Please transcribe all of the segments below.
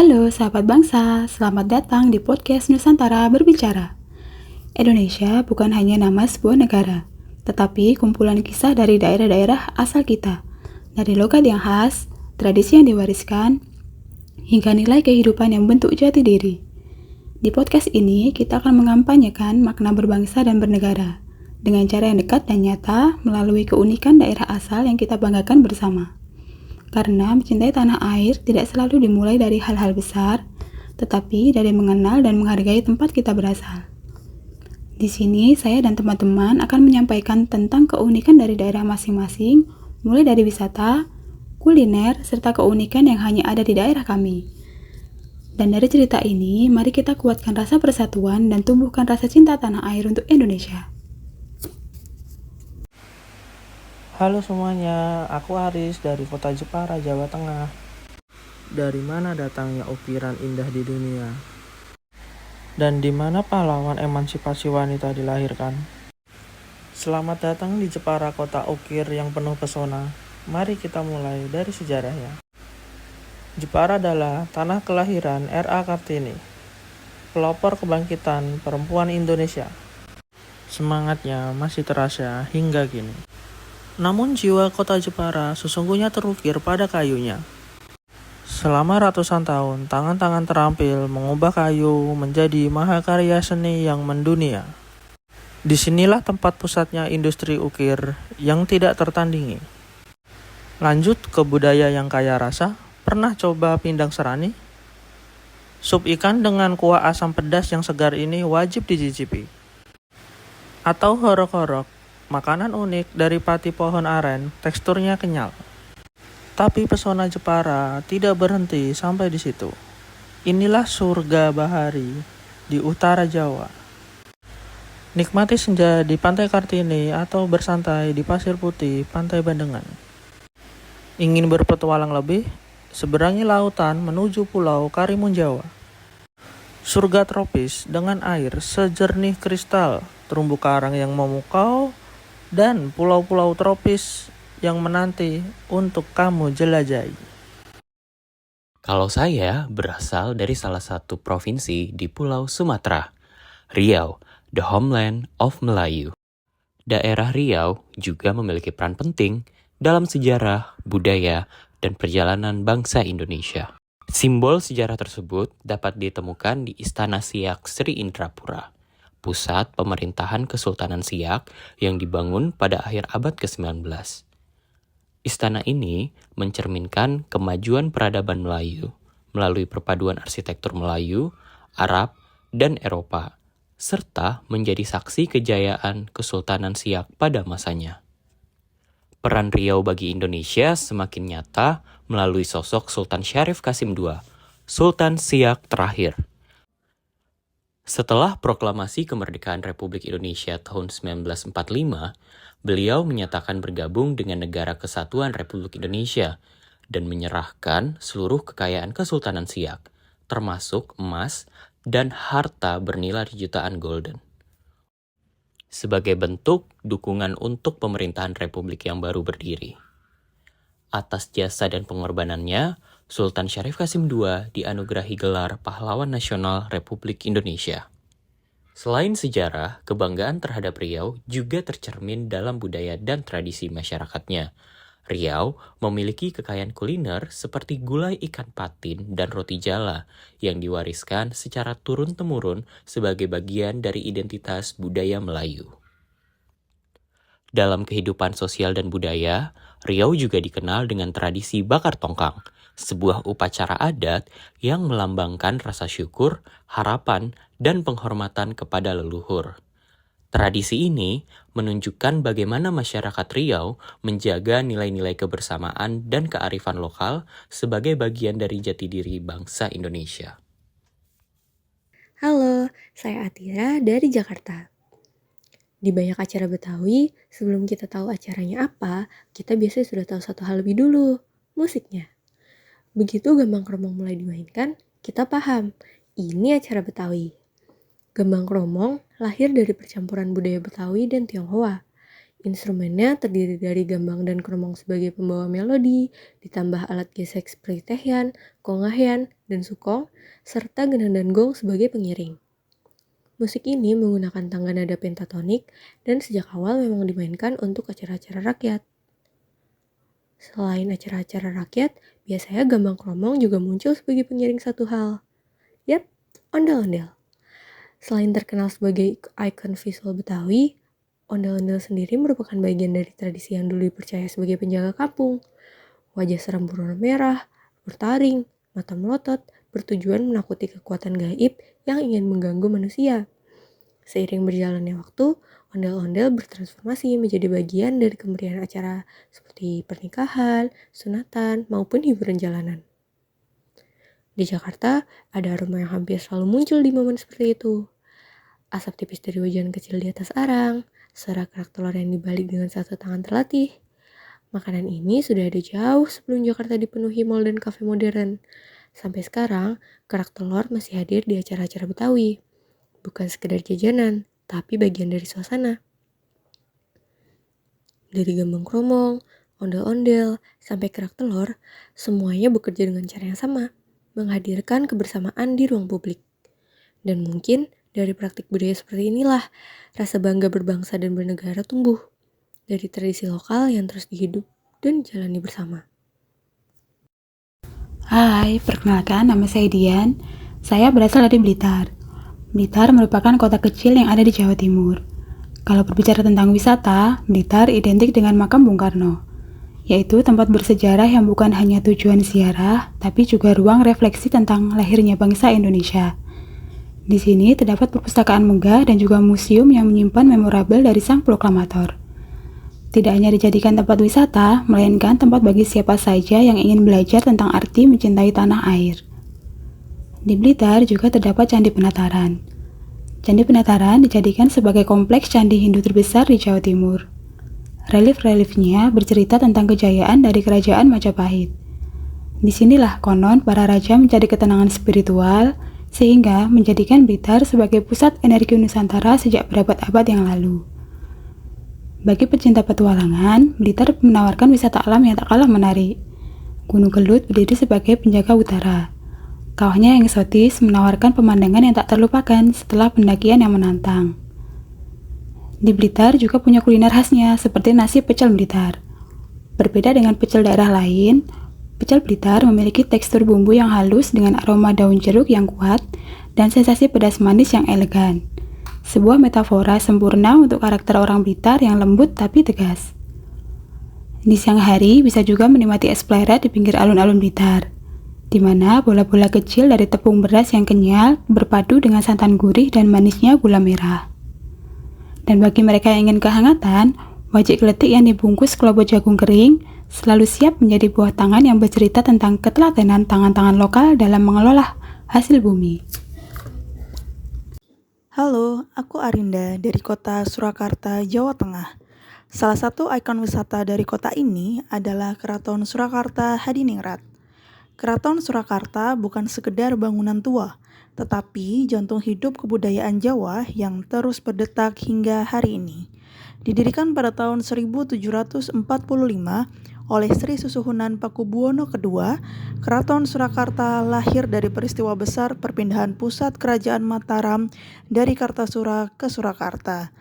Halo sahabat bangsa, selamat datang di podcast Nusantara Berbicara. Indonesia bukan hanya nama sebuah negara, tetapi kumpulan kisah dari daerah-daerah asal kita, dari logat yang khas, tradisi yang diwariskan, hingga nilai kehidupan yang membentuk jati diri. Di podcast ini, kita akan mengampanyekan makna berbangsa dan bernegara, dengan cara yang dekat dan nyata melalui keunikan daerah asal yang kita banggakan bersama. Karena mencintai tanah air tidak selalu dimulai dari hal-hal besar, tetapi dari mengenal dan menghargai tempat kita berasal. Di sini, saya dan teman-teman akan menyampaikan tentang keunikan dari daerah masing-masing, mulai dari wisata, kuliner, serta keunikan yang hanya ada di daerah kami. Dan dari cerita ini, mari kita kuatkan rasa persatuan dan tumbuhkan rasa cinta tanah air untuk Indonesia. Halo semuanya, aku Aris dari kota Jepara, Jawa Tengah. Dari mana datangnya ukiran indah di dunia? Dan di mana pahlawan emansipasi wanita dilahirkan? Selamat datang di Jepara, kota ukir yang penuh pesona. Mari kita mulai dari sejarahnya. Jepara adalah tanah kelahiran R.A. Kartini, pelopor kebangkitan perempuan Indonesia. Semangatnya masih terasa hingga kini. Namun jiwa kota Jepara sesungguhnya terukir pada kayunya. Selama ratusan tahun, tangan-tangan terampil mengubah kayu menjadi mahakarya seni yang mendunia. Disinilah tempat pusatnya industri ukir yang tidak tertandingi. Lanjut ke budaya yang kaya rasa, pernah coba pindang serani? Sup ikan dengan kuah asam pedas yang segar ini wajib dicicipi. Atau horok-horok, makanan unik dari pati pohon aren, teksturnya kenyal. Tapi pesona Jepara tidak berhenti sampai di situ. Inilah surga bahari di utara Jawa. Nikmati senja di Pantai Kartini atau bersantai di Pasir Putih, Pantai Bandengan. Ingin berpetualang lebih? Seberangi lautan menuju Pulau Karimun Jawa. Surga tropis dengan air sejernih kristal, terumbu karang yang memukau, dan pulau-pulau tropis yang menanti untuk kamu jelajahi. Kalau saya berasal dari salah satu provinsi di Pulau Sumatera, Riau, the homeland of Melayu. Daerah Riau juga memiliki peran penting dalam sejarah, budaya, dan perjalanan bangsa Indonesia. Simbol sejarah tersebut dapat ditemukan di Istana Siak Sri Indrapura, pusat pemerintahan Kesultanan Siak yang dibangun pada akhir abad ke-19. Istana ini mencerminkan kemajuan peradaban Melayu melalui perpaduan arsitektur Melayu, Arab, dan Eropa, serta menjadi saksi kejayaan Kesultanan Siak pada masanya. Peran Riau bagi Indonesia semakin nyata melalui sosok Sultan Syarif Qasim II, Sultan Siak terakhir. Setelah proklamasi kemerdekaan Republik Indonesia tahun 1945, beliau menyatakan bergabung dengan Negara Kesatuan Republik Indonesia dan menyerahkan seluruh kekayaan Kesultanan Siak, termasuk emas dan harta bernilai jutaan golden. Sebagai bentuk dukungan untuk pemerintahan Republik yang baru berdiri. Atas jasa dan pengorbanannya, Sultan Syarif Qasim II dianugerahi gelar Pahlawan Nasional Republik Indonesia. Selain sejarah, kebanggaan terhadap Riau juga tercermin dalam budaya dan tradisi masyarakatnya. Riau memiliki kekayaan kuliner seperti gulai ikan patin dan roti jala yang diwariskan secara turun-temurun sebagai bagian dari identitas budaya Melayu. Dalam kehidupan sosial dan budaya, Riau juga dikenal dengan tradisi bakar tongkang, sebuah upacara adat yang melambangkan rasa syukur, harapan, dan penghormatan kepada leluhur. Tradisi ini menunjukkan bagaimana masyarakat Riau menjaga nilai-nilai kebersamaan dan kearifan lokal sebagai bagian dari jati diri bangsa Indonesia. Halo, saya Atira dari Jakarta. Di banyak acara Betawi, sebelum kita tahu acaranya apa, kita biasanya sudah tahu satu hal lebih dulu, musiknya. Begitu Gembang Kromong mulai dimainkan, kita paham, ini acara Betawi. Gembang Kromong lahir dari percampuran budaya Betawi dan Tionghoa. Instrumennya terdiri dari gambang dan kromong sebagai pembawa melodi, ditambah alat gesek seperti tehian, kongahean, dan sukong, serta gendang dan gong sebagai pengiring. Musik ini menggunakan tangga nada pentatonik dan sejak awal memang dimainkan untuk acara-acara rakyat. Selain acara-acara rakyat, biasanya gambang kromong juga muncul sebagai pengiring satu hal. Yap, ondel-ondel. Selain terkenal sebagai ikon visual Betawi, ondel-ondel sendiri merupakan bagian dari tradisi yang dulu dipercaya sebagai penjaga kampung. Wajah seram berwarna merah, bertaring, mata melotot, bertujuan menakuti kekuatan gaib yang ingin mengganggu manusia. Seiring berjalannya waktu, ondel-ondel bertransformasi menjadi bagian dari kemeriahan acara seperti pernikahan, sunatan, maupun hiburan jalanan. Di Jakarta, ada aroma yang hampir selalu muncul di momen seperti itu. Asap tipis dari wajan kecil di atas arang, suara kerak telur yang dibalik dengan satu tangan terlatih. Makanan ini sudah ada jauh sebelum Jakarta dipenuhi mal dan kafe modern. Sampai sekarang, kerak telur masih hadir di acara-acara Betawi. Bukan sekedar jajanan, tapi bagian dari suasana. Dari gambang kromong, ondel-ondel, sampai kerak telur, semuanya bekerja dengan cara yang sama, menghadirkan kebersamaan di ruang publik. Dan mungkin dari praktik budaya seperti inilah, rasa bangga berbangsa dan bernegara tumbuh. Dari tradisi lokal yang terus dihidup dan jalani bersama. Hai, perkenalkan nama saya Dian. Saya berasal dari Blitar. Blitar merupakan kota kecil yang ada di Jawa Timur. Kalau berbicara tentang wisata, Blitar identik dengan makam Bung Karno, yaitu tempat bersejarah yang bukan hanya tujuan ziarah, tapi juga ruang refleksi tentang lahirnya bangsa Indonesia. Di sini terdapat perpustakaan megah dan juga museum yang menyimpan memorabel dari sang proklamator. Tidak hanya dijadikan tempat wisata, melainkan tempat bagi siapa saja yang ingin belajar tentang arti mencintai tanah air. Di Blitar juga terdapat Candi Penataran. Candi Penataran dijadikan sebagai kompleks candi Hindu terbesar di Jawa Timur. Relief-reliefnya bercerita tentang kejayaan dari kerajaan Majapahit. Disinilah konon para raja mencari ketenangan spiritual, sehingga menjadikan Blitar sebagai pusat energi Nusantara sejak berabad-abad yang lalu. Bagi pecinta petualangan, Blitar menawarkan wisata alam yang tak kalah menarik. Gunung Kelut berdiri sebagai penjaga utara. Kawahnya yang eksotis menawarkan pemandangan yang tak terlupakan setelah pendakian yang menantang. Di Blitar juga punya kuliner khasnya seperti nasi pecel Blitar. Berbeda dengan pecel daerah lain, pecel Blitar memiliki tekstur bumbu yang halus dengan aroma daun jeruk yang kuat dan sensasi pedas manis yang elegan. Sebuah metafora sempurna untuk karakter orang Blitar yang lembut tapi tegas. Di siang hari bisa juga menikmati es pleret di pinggir alun-alun Blitar, di mana bola-bola kecil dari tepung beras yang kenyal berpadu dengan santan gurih dan manisnya gula merah. Dan bagi mereka yang ingin kehangatan, wajik geletik yang dibungkus kelopok jagung kering selalu siap menjadi buah tangan yang bercerita tentang ketelatenan tangan-tangan lokal dalam mengelola hasil bumi. Halo, aku Arinda dari kota Surakarta, Jawa Tengah. Salah satu ikon wisata dari kota ini adalah Keraton Surakarta Hadiningrat. Keraton Surakarta bukan sekedar bangunan tua, tetapi jantung hidup kebudayaan Jawa yang terus berdetak hingga hari ini. Didirikan pada tahun 1745 oleh Sri Susuhunan Pakubuwono II, Keraton Surakarta lahir dari peristiwa besar perpindahan pusat kerajaan Mataram dari Kartasura ke Surakarta.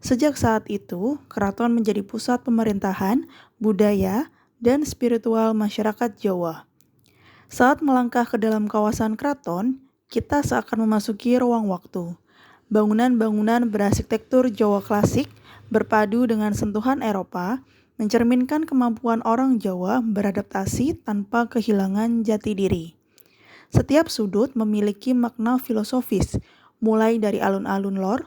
Sejak saat itu, keraton menjadi pusat pemerintahan, budaya, dan spiritual masyarakat Jawa. Saat melangkah ke dalam kawasan keraton, kita seakan memasuki ruang waktu. Bangunan-bangunan berarsitektur Jawa klasik berpadu dengan sentuhan Eropa, mencerminkan kemampuan orang Jawa beradaptasi tanpa kehilangan jati diri. Setiap sudut memiliki makna filosofis, mulai dari alun-alun lor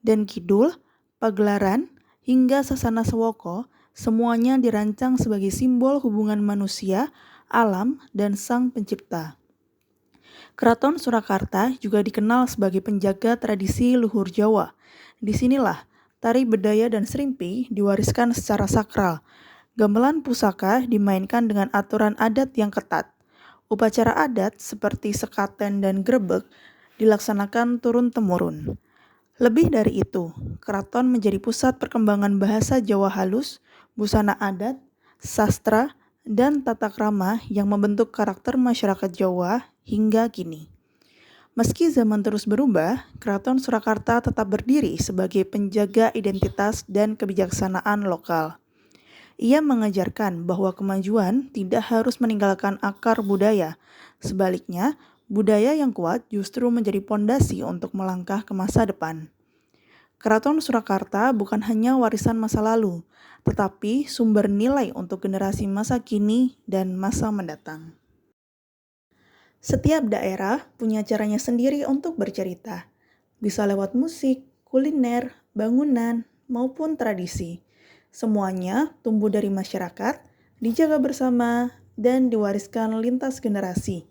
dan kidul, pagelaran, hingga sasana sewoko, semuanya dirancang sebagai simbol hubungan manusia, alam, dan sang pencipta. Keraton Surakarta juga dikenal sebagai penjaga tradisi luhur Jawa. Disinilah tari bedaya dan serimpi diwariskan secara sakral. Gamelan pusaka dimainkan dengan aturan adat yang ketat. Upacara adat seperti sekaten dan grebek dilaksanakan turun-temurun. Lebih dari itu, keraton menjadi pusat perkembangan bahasa Jawa halus, busana adat, sastra, dan tata krama yang membentuk karakter masyarakat Jawa hingga kini. Meski zaman terus berubah, Keraton Surakarta tetap berdiri sebagai penjaga identitas dan kebijaksanaan lokal. Ia mengajarkan bahwa kemajuan tidak harus meninggalkan akar budaya. Sebaliknya, budaya yang kuat justru menjadi pondasi untuk melangkah ke masa depan. Keraton Surakarta bukan hanya warisan masa lalu, tetapi sumber nilai untuk generasi masa kini dan masa mendatang. Setiap daerah punya caranya sendiri untuk bercerita, bisa lewat musik, kuliner, bangunan, maupun tradisi. Semuanya tumbuh dari masyarakat, dijaga bersama, dan diwariskan lintas generasi.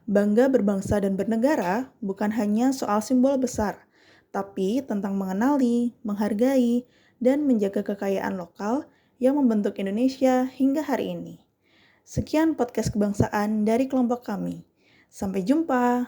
Bangga berbangsa dan bernegara bukan hanya soal simbol besar, tapi tentang mengenali, menghargai, dan menjaga kekayaan lokal yang membentuk Indonesia hingga hari ini. Sekian podcast kebangsaan dari kelompok kami. Sampai jumpa.